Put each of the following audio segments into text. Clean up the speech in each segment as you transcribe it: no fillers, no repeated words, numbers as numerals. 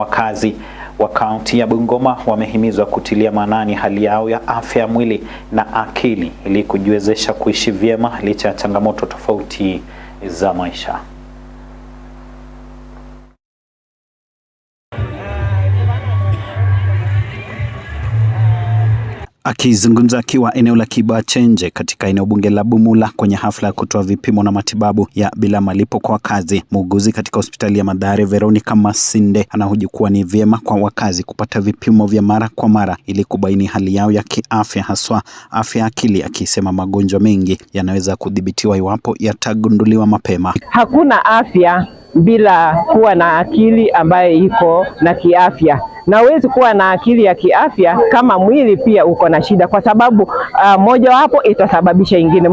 Wakazi wa kaunti ya Bungoma wamehimizwa kutilia maanani hali yao ya afya ya mwili na akili ili kujiwezesha kuishi vyema licha ya changamoto tofauti za maisha. Akizungumza akiwa eneo la Kibachenje katika eneo bunge la Bumula kwenye hafla ya kutoa vipimo na matibabu ya bila malipo kwa wakazi, muuguzi katika hospitali ya Mathare Veronica Masinde anahoji kuwa ni vyema kwa wakazi kupata vipimo vya mara kwa mara ili kubaini hali yao ya kiafya, haswa afya ya akili, akisema magonjwa mengi yanaweza kudhibitiwa iwapo yatagunduliwa mapema. Hakuna afya bila kuwa na akili ambayo iko na kiafya, na huwezi kuwa na akili ya kiafya kama mwili pia uko na shida, kwa sababu moja wapo itasababisha ingine.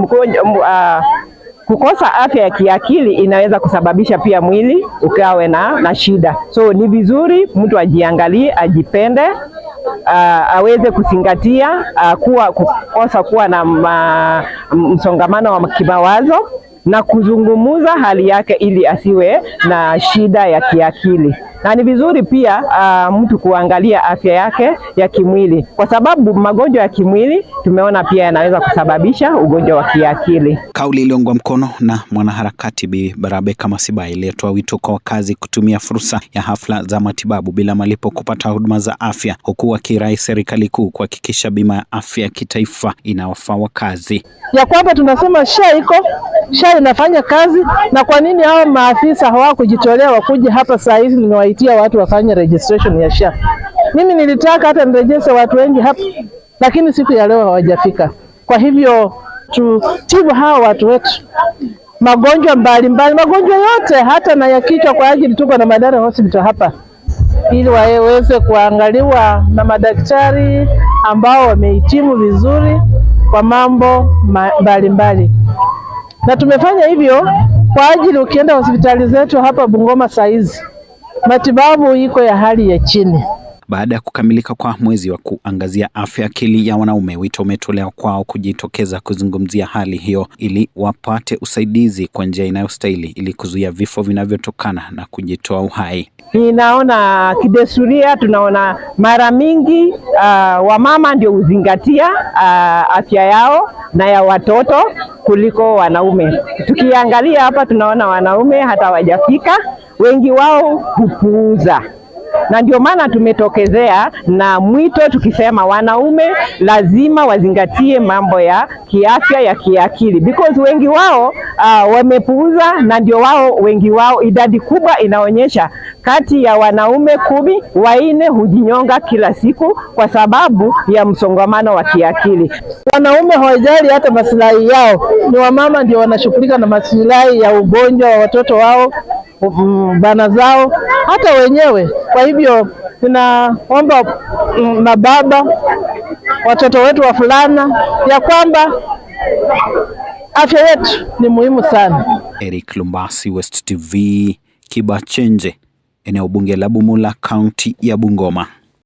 Kukosa afya ya kiakili inaweza kusababisha pia mwili ukawe na shida. So ni vizuri mtu ajiangalie, ajipende, aweze kuzingatia kuwa na msongamano wa kimawazo na kuzungumuza hali yake ili asiwe na shida ya kiakili. Na ni vizuri pia mtu kuangalia afya yake ya kimwili, kwa sababu magonjwa ya kimwili tumeona pia yanaweza kusababisha ugonjwa wa kiakili. Kauli iliongwa mkono na mwanaharakati Bi Barabeka Masibai aliyetoa wito kwa wakazi kutumia fursa ya hafla za matibabu bila malipo kupata huduma za afya, huku akirai serikali kuu kuhakikisha bima ya afya ya kitaifa inawafaa wakazi. Ya kwamba tunasema SHA inafanya kazi, na kwa nini hao maafisa hawakujitolea wakuje hapa saa hizi nimewaitia watu wafanye registration ya SHA. Mimi nilitaka hata nirejese watu wengi hapa, lakini siku ya leo hawajafika. Kwa hivyo tutibu hawa watu wetu magonjwa mbalimbali, magonjwa yote hata na ya kichwa, kwa ajili tuko na Mathare Hospital hapa ili waweze kuangaliwa na madaktari ambao wamehitimu vizuri kwa mambo mbalimbali. Na tumefanya hivyo kwa ajili ukienda hospitali zetu hapa Bungoma saizi matibabu iko ya hali ya chini. Baada ya kukamilika kwa mwezi wa kuangazia afya akili ya wanaume, wito umetolewa kwao kujitokeza kuzungumzia hali hiyo ili wapate usaidizi kwa njia inayostahili ili kuzuia vifo vinavyotokana na kujitoa uhai. Ninaona kidesuria, tunaona mara mingi wamama ndio huzingatia afya yao na ya watoto kuliko wanaume. Tukiangalia hapa tunaona wanaume hata hawajafika, wengi wao hupuuza. Na ndio maana tumetokezea na mwito tukisema wanaume lazima wazingatie mambo ya kiafya ya kiakili, because wengi wao wamepuuza, na ndio wengi wao, idadi kubwa inaonyesha kati ya wanaume 10, 4 hujinyonga kila siku kwa sababu ya msongamano wa kiakili. Wanaume hawajali hata maslahi yao, ni wamama ndio wanashughulika na maslahi ya ugonjwa wa watoto wao, bana zao, hata wenyewe. Kwa hivyo tunaomba mababa, watoto wetu wa fulana, ya kwamba afya yetu ni muhimu sana. Eric Lumbasi, West TV, Kibachenje, eneo bunge la Bumula, kaunti ya Bungoma.